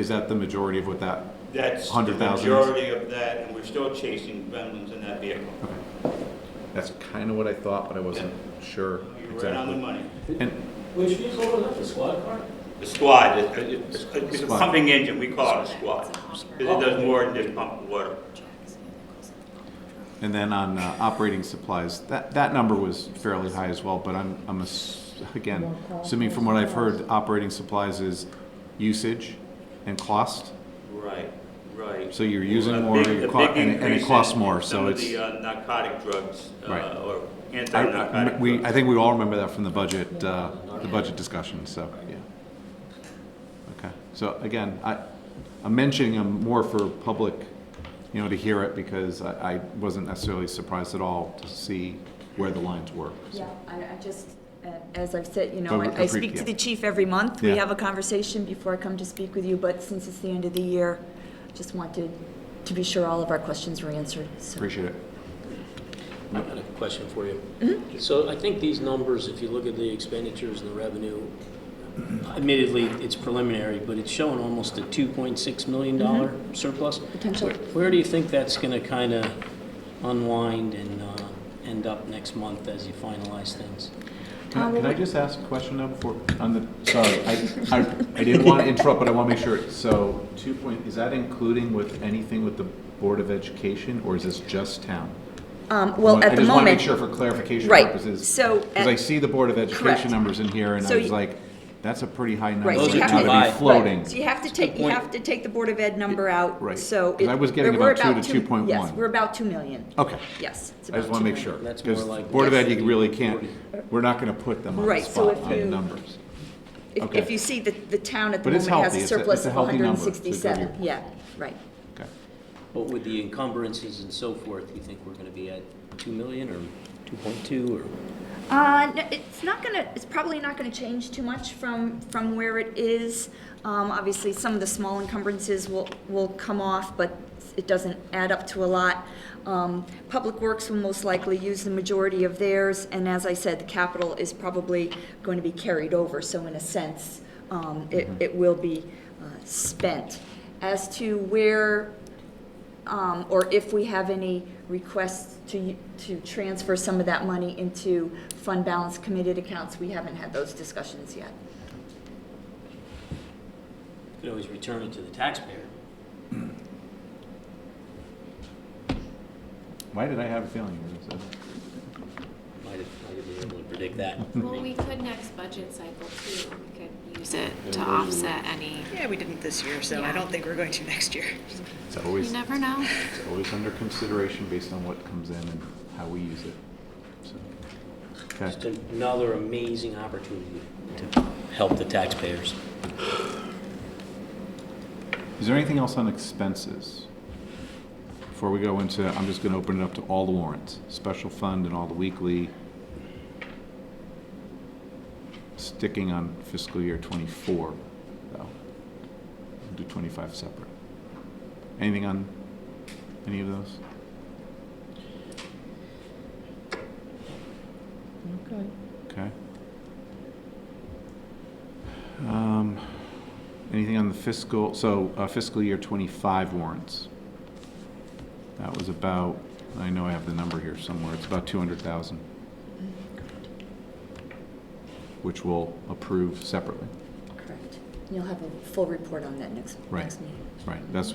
that the majority of what that? That's the 100,000. majority of that, and we're still chasing gremlins in that vehicle. Okay. That's kind of what I thought, but I wasn't sure You're exactly. right on the money. And Which vehicle was that, the squad car? The Squad, it's a Squad. pumping engine, we call it a Squad, because it does more than just pump water. And then on operating supplies, that number was fairly high as well, but again, assuming from what I've heard, operating supplies is usage and cost. Right, right. So you're using A more, big- you a co- big and it increase costs in more, some so of it's. the narcotic drugs, Right. or anti-narcotic drugs. I think we all remember that from the budget discussion, so, yeah. Okay, so again, I'm mentioning them more for public, to hear it, because I wasn't necessarily surprised at all to see where the lines were. so. Yeah, I just, as I've said, But I speak to the chief every month. We Yeah. have a conversation before I come to speak with you, but since it's the end of the year, just wanted to be sure all of our questions were answered, so. Appreciate it. I got a question for you. Mm-hmm. So I think these numbers, if you look at the expenditures and the revenue, admittedly, it's preliminary, but it's showing almost a $2.6 million surplus. Potential. Where do you think that's going to kind of unwind and end up next month as you finalize things? Can I just ask a question though before, sorry, I didn't want to interrupt, but I want to make sure, so is that including with anything with the Board of Education, or is this just town? Well, at the I just want to make moment, sure for clarification Right, purposes. so Because I see the Board of Correct. Education numbers in here, and So I was you- like, that's a pretty high number. right, so Those you are have too to. high. Be floating. So you have to take, point- the Board of Ed number out, Right. so. 'Cause I was getting we're about 2 to 2.1. Yes, we're about 2 million, Okay, yes. it's I just about want to 2 make sure. million. That's more Because like- Board of Ed, Yes. you really can't, we're not going to put them on the Right, so spot if on the you- numbers. If Okay. you see the town at the But it's moment has healthy. a It's a surplus of healthy number to go to your 167, point. yeah, right. Okay. But with the encumbrances and so forth, you think we're going to be at 2 million or 2.2 or? No, it's probably not gonna change too much from where it is. Obviously, some of the small encumbrances will come off, but it doesn't add up to a lot. Public Works will most likely use the majority of theirs, and as I said, the capital is probably going to be carried over, so in a sense, it will be spent. As to where or if we have any requests to transfer some of that money into fund balance committed accounts, we haven't had those discussions yet. You could always return it to the taxpayer. Why did I have a feeling you were going to say that? Might have been able to predict that. Well, we could next budget cycle too. We could use it to offset any, Yeah, we didn't this year, so I Yeah. don't think we're going to next year. It's you always, never know. it's always under consideration based on what comes in and how we use it. So, Just okay. another amazing opportunity to help the taxpayers. Is there anything else on expenses? Before we go into, I'm just going to open it up to all the warrants, special fund and all the weekly. Sticking on fiscal year '24, though. We'll do 25 separate. Anything on any of those? Okay. Okay. Anything on the fiscal year '25 warrants? That was about, I know I have the number here somewhere, it's about 200,000. Which we'll approve separately. Correct. You'll have a full report on that next Right. meeting. Right, that's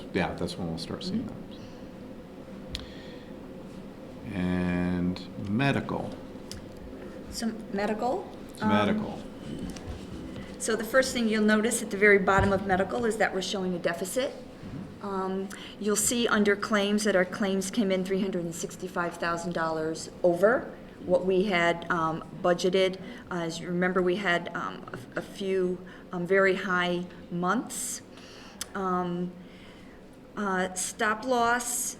when we'll start seeing those. And medical, So medical. medical. So the first thing you'll notice at the very bottom of medical is that we're showing a deficit. You'll see under claims that our claims came in $365,000 over what we had budgeted. As you remember, we had a few very high months. Stop loss,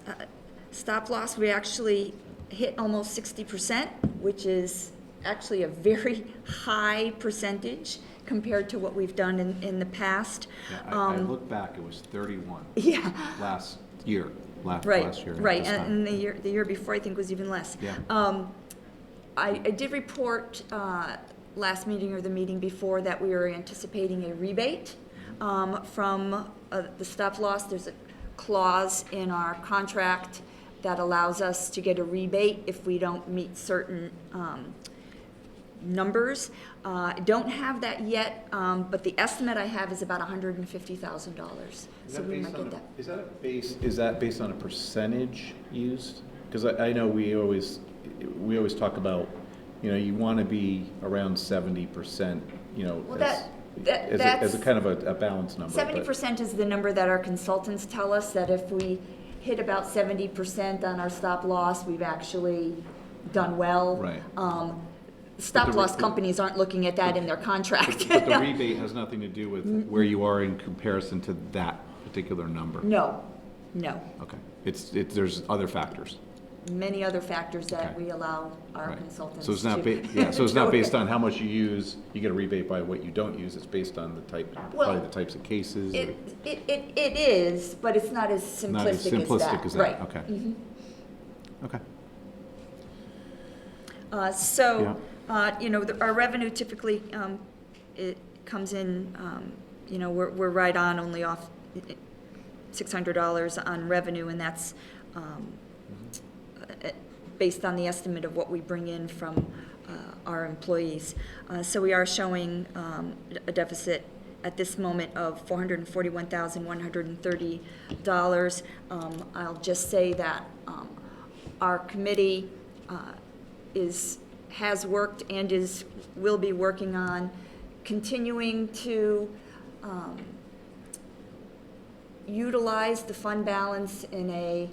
we actually hit almost 60%, which is actually a very high percentage compared to what we've done in the past. Yeah, I looked back, it was 31 Yeah, last year, last right, year. at right, this time. and the year before, I think, was even less. Yeah. I did report last meeting or the meeting before that we were anticipating a rebate from the stop loss. There's a clause in our contract that allows us to get a rebate if we don't meet certain numbers. I don't have that yet, but the estimate I have is about $150,000. So we might get that. Is that based on a percentage used? Because I know we always talk about, you want to be around 70%, Well, as a kind of a balanced number. but- 70% is the number that our consultants tell us, that if we hit about 70% on our stop loss, we've actually done well. Right. Stop the loss re- companies aren't looking at that in their contract. But the rebate has nothing to do with where you are in comparison to that particular number? No. Okay. There's other factors. Many other factors that Okay. we allow our Right. consultants So it's not, to. so it's not based on how much you use, you get a rebate by what you don't use, it's based on the type, Well, probably the types of cases? or- It is, but it's not as simplistic Not as simplistic as that, Right. okay. Mhm. Okay. Our revenue typically, it comes in, we're right on, only off $600 on revenue, and that's based on the estimate of what we bring in from our employees. So we are showing a deficit at this moment of $441,130. I'll just say that our committee has worked and will be working on continuing to utilize the fund balance in a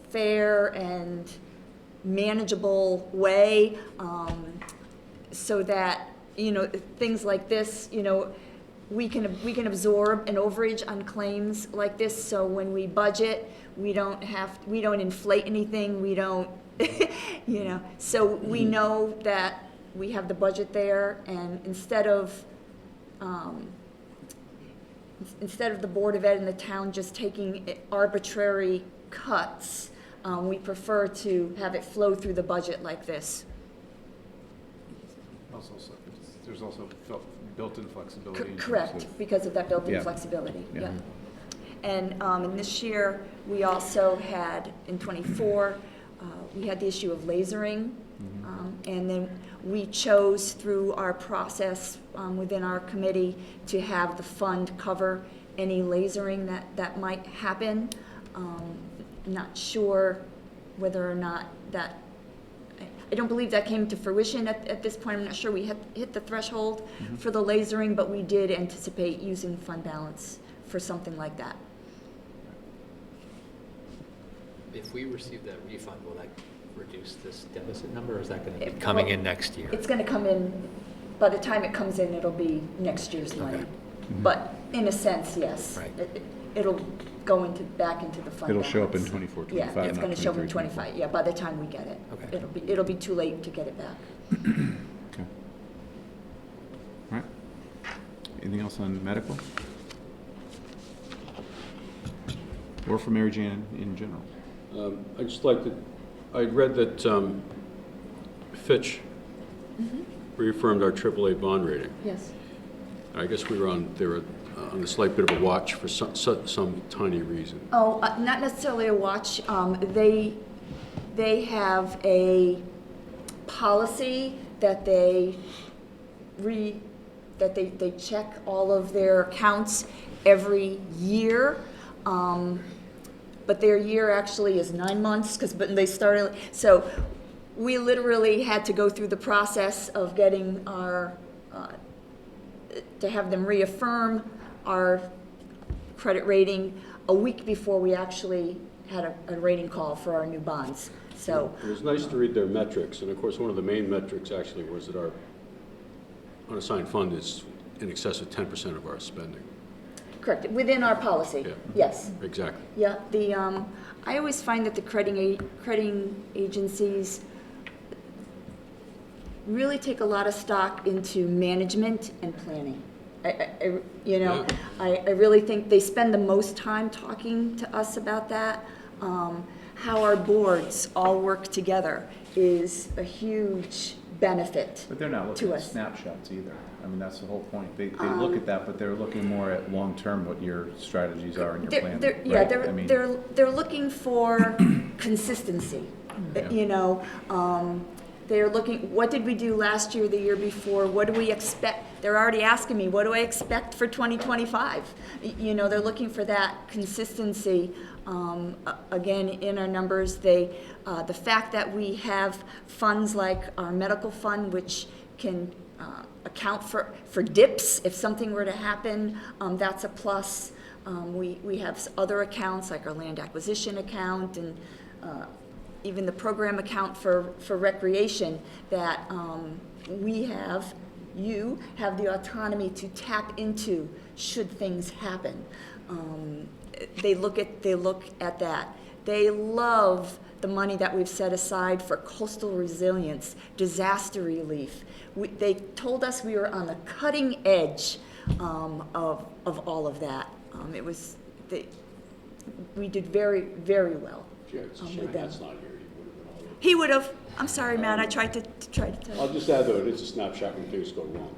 fair and manageable way, so that, things like this, we can absorb an overage on claims like this, so when we budget, we don't inflate anything, we don't, so we know that we have the budget there, and instead of the Board of Ed and the town just taking arbitrary cuts, we prefer to have it flow through the budget like this. There's also built-in flexibility. in terms Correct, of- because of that built-in Yeah. flexibility, Yeah. yeah. And this year, we also had, in '24, we had the issue of lasering. And then we chose through our process within our committee to have the fund cover any lasering that might happen. Not sure whether or not that, I don't believe that came to fruition at this point. I'm not sure we hit the threshold for the lasering, but we did anticipate using fund balance for something like that. If we receive that refund, will that reduce this deficit number, or is that going to be coming in next year? It's going to come in, by the time it comes in, it'll be next year's money. Okay. But in a sense, yes. Right. It'll go back into the fund It'll show up in balance. 24, Yeah, 25, it's not going to show up in 23, 25, yeah, by the time we get it. Okay. It'll be too late to get it back. Okay. All right. Anything else on medical? Or for Mary Jane in general? I'd just like to, I read that Fitch reaffirmed our AAA bond rating. Yes. I guess they were on a slight bit of a watch for some tiny reason. Oh, not necessarily a watch. They have a policy that they check all of their accounts every year. But their year actually is 9 months, but they started, so we literally had to go through the process of getting to have them reaffirm our credit rating a week before we actually had a rating call for our new bonds. So It was nice to read their metrics, and of course, one of the main metrics actually was that our unassigned fund is in excess of 10% of our spending. correct, within our policy, Yeah. yes. Exactly. Yeah, I always find that the crediting agencies really take a lot of stock into management and planning. I really think they spend the most time talking to us about that. How our boards all work together is a huge benefit But they're not looking to at us. snapshots either. I mean, that's the whole point. They look at that, but they're looking more at long-term, what your strategies are and your plan. Yeah, right? I mean, they're looking for consistency. They're looking, what did we do last year, the year before? What do we expect? They're already asking me, what do I expect for 2025? They're looking for that consistency. Again, in our numbers, the fact that we have funds like our medical fund, which can account for dips if something were to happen, that's a plus. We have other accounts like our land acquisition account and even the program account for recreation that you have the autonomy to tap into should things happen. They look at that. They love the money that we've set aside for coastal resilience, disaster relief. They told us we were on the cutting edge of all of that. We did very, very well. Jared's a shame that's not here. He would have. I'm sorry, Matt. I tried to tell you. I'll just add, though, it is a snapshot when things go wrong.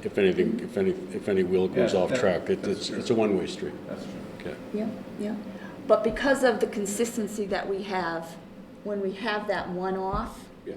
If anything, if any wheel goes off track, it's a one-way street. That's true. Okay. Yeah. But because of the consistency that we have, when we have that one-off, Yeah.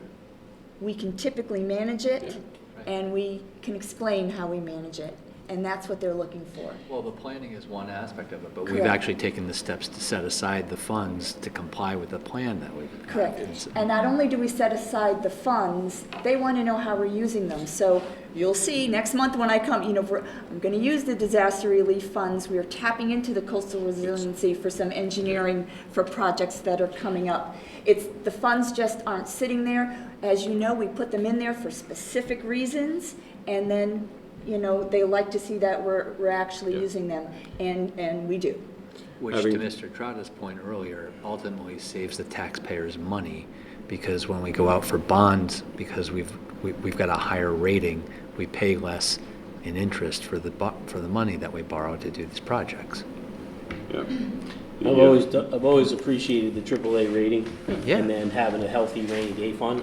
we can typically manage it, Yeah. and we can explain how we manage it, and that's what they're looking for. Well, the planning is one aspect of it, but we've Correct. actually taken the steps to set aside the funds to comply with the plan that we've. Correct. And not only do we set aside the funds, they want to know how we're using them. So you'll see next month when I come, I'm going to use the disaster relief funds. We are tapping into the coastal resiliency for some engineering for projects that are coming up. The funds just aren't sitting there. As you know, we put them in there for specific reasons, and then, they like to see that we're actually using them, and we do. Which, to Mr. Trotta's point earlier, ultimately saves the taxpayers money, because when we go out for bonds, because we've got a higher rating, we pay less in interest for the money that we borrow to do these projects. Yeah. I've always appreciated the AAA rating. Yeah. And then having a healthy rainy day fund.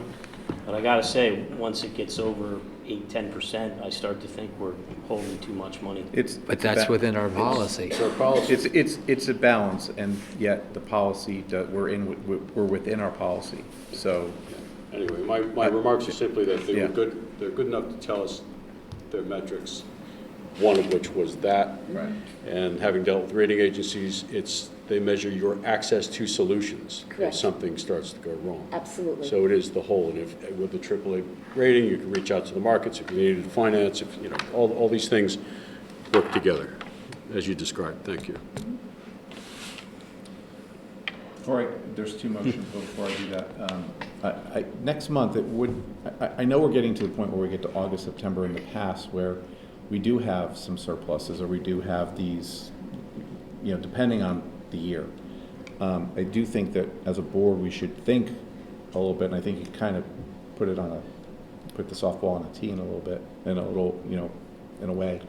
But I gotta say, once it gets over 8-10%, I start to think we're holding too much money. But that's within our policy. It's a balance, and yet the policy, we're within our policy, so. Anyway, my remarks are simply that they Yeah. were good, they're good enough to tell us their metrics, one of which was that. Right. And having dealt with rating agencies, they measure your access to solutions Correct. if something starts to go wrong. Absolutely. So it is the whole, and if, with the AAA rating, you can reach out to the markets if you needed to finance, all these things work together, as you described. Thank you. Before there's two motions, but before I do that, next month, I know we're getting to the point where we get to August, September in the past, where we do have some surpluses, or we do have these, depending on the year. I do think that as a board, we should think a little bit, and I think you kind of put the softball on a tee in a little bit, in a little, in a way.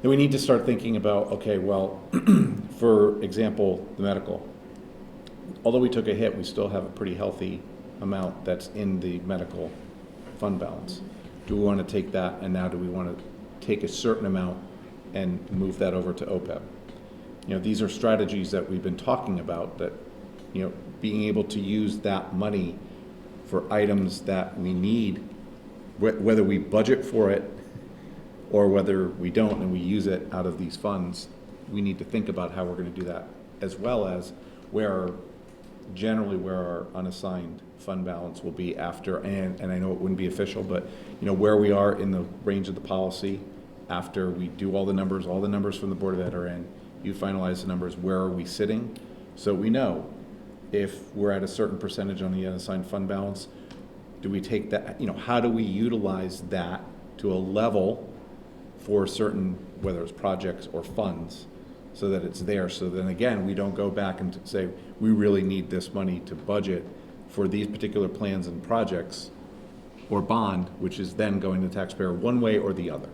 Then we need to start thinking about, okay, well, for example, the medical. Although we took a hit, we still have a pretty healthy amount that's in the medical fund balance. Do we want to take that, and now do we want to take a certain amount and move that over to OPEB? These are strategies that we've been talking about, that, being able to use that money for items that we need, whether we budget for it or whether we don't and we use it out of these funds, we need to think about how we're going to do that, as well as where our unassigned fund balance will be after, and I know it wouldn't be official, but, where we are in the range of the policy after we do all the numbers from the Board of Ed are in, you finalize the numbers, where are we sitting? So we know if we're at a certain percentage on the unassigned fund balance, do we take that, how do we utilize that to a level for certain, whether it's projects or funds, so that it's there. So then again, we don't go back and say, we really need this money to budget for these particular plans and projects or bond, which is then going to the taxpayer one way or the other.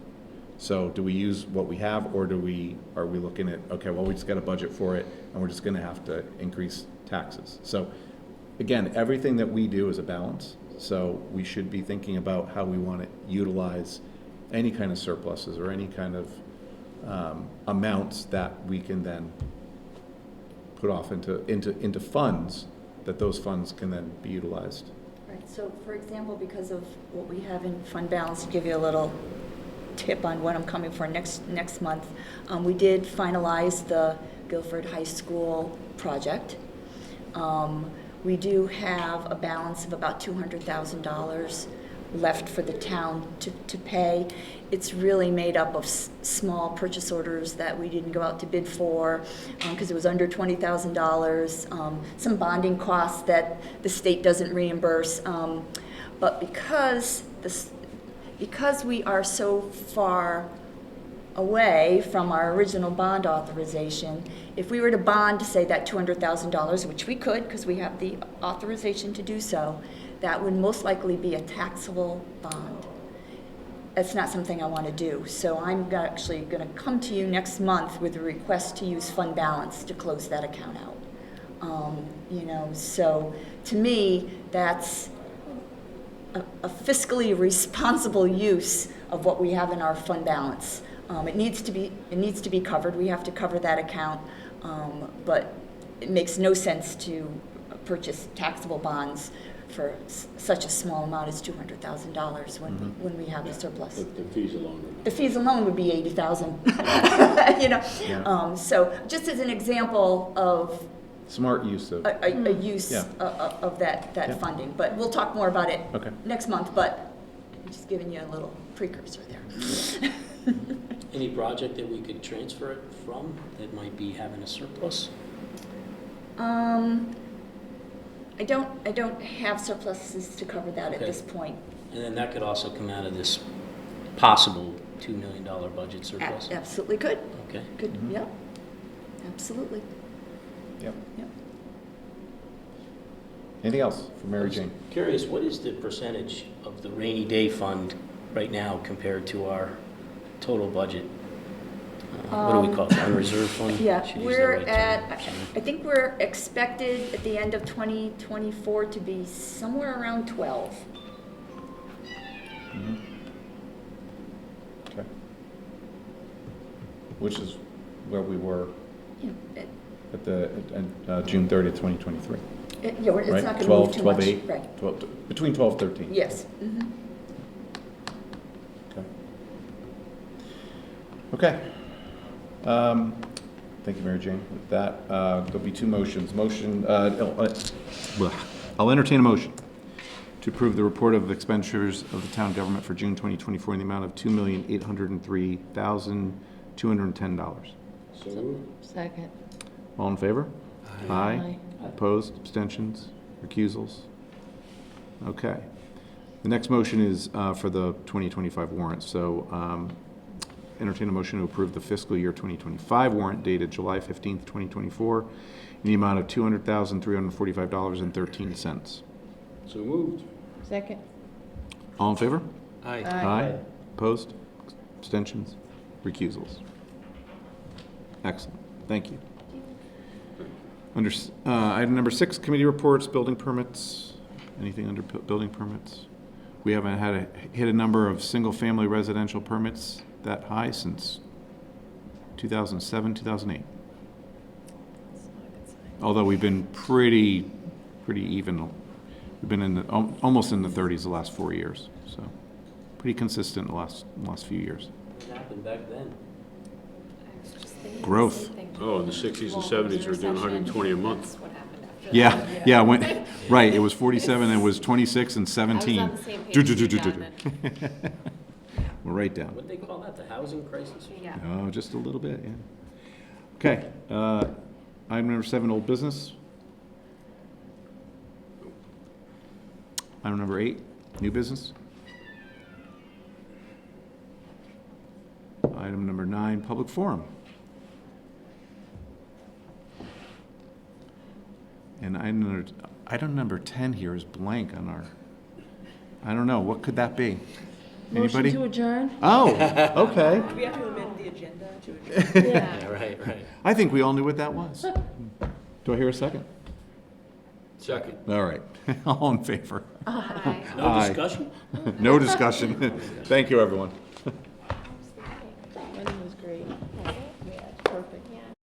So do we use what we have, or are we looking at, okay, well, we just got a budget for it and we're just gonna have to increase taxes? So again, everything that we do is a balance. So we should be thinking about how we want to utilize any kind of surpluses or any kind of amounts that we can then put off into funds, that those funds can then be utilized. Right, so for example, because of what we have in fund balance, to give you a little tip on what I'm coming for next month, we did finalize the Guilford High School project. We do have a balance of about $200,000 left for the town to pay. It's really made up of small purchase orders that we didn't go out to bid for because it was under $20,000. Some bonding costs that the state doesn't reimburse. But because we are so far away from our original bond authorization, if we were to bond, say, that $200,000, which we could because we have the authorization to do so, that would most likely be a taxable bond. That's not something I want to do. So I'm actually going to come to you next month with a request to use fund balance to close that account out. So to me, that's a fiscally responsible use of what we have in our fund balance. It needs to be covered. We have to cover that account, but it makes no sense to purchase taxable bonds for such a small amount as $200,000 when we have the surplus. The fees alone. The fees alone would be $80,000. Yeah. So just as an example of Smart use of. a use Yeah. of that Yeah. funding, but we'll talk more about it Okay. next month. But I'm just giving you a little precursor there. Any project that we could transfer it from that might be having a surplus? I don't have surpluses to cover that at Okay. this point. And then that could also come out of this possible $2 million budget surplus? Absolutely could. Okay. Good. Yep. Absolutely. Yep. Yep. Anything else for Mary Jane? Curious, what is the percentage of the rainy day fund right now compared to our total budget? What do we call it, unreserved fund? Yeah, Should use the we're right at, term. I think we're expected at the end of 2024 to be somewhere around 12. Okay. Which is where we were Yeah, at June 30th, 2023. it's Right? not going to 12, move too 12, much. 8, Right. 12, between 12 and 13. Yes. Okay. Okay. Thank you, Mary Jane. With that, there'll be two motions. I'll entertain a motion to approve the report of expenditures of the town government for June 2024 in the amount of $2,803,210. So moved. Second. All in favor? Aye. Opposed, abstentions, recusals? Okay. The next motion is for the 2025 warrant. So entertain a motion to approve the fiscal year 2025 warrant dated July 15th, 2024 in the amount of $200,345.13. So moved. Second. All in favor? Aye. Aye. Opposed, abstentions, recusals? Excellent. Thank you. Under item number 6, committee reports, building permits. Anything under building permits? We haven't hit a number of single-family residential permits that high since 2007, 2008. Although we've been pretty even. We've been in almost in the 30s the last 4 years. So pretty consistent the last few years. What happened back then? Growth. Oh, in the 60s and 70s, we were doing 120 a month. Yeah, right, it was 47, and it was 26 and 17. I was on the same page as you, John, We'll write down. What did they call that, the housing crisis? Yeah. Oh, just a little bit, yeah. Okay, item number 7, old business. Item number 8, new business. Item number 9, public forum. And item number 10 here is blank on our, I don't know, what could that be? Motion Anybody? to adjourn? Oh, okay. Do we have to amend the agenda to adjourn? Yeah. Yeah, right. I think we all knew what that was. Do I hear a second? Second. All right. All in favor? Aye. No Aye. discussion? No discussion. Thank you, everyone.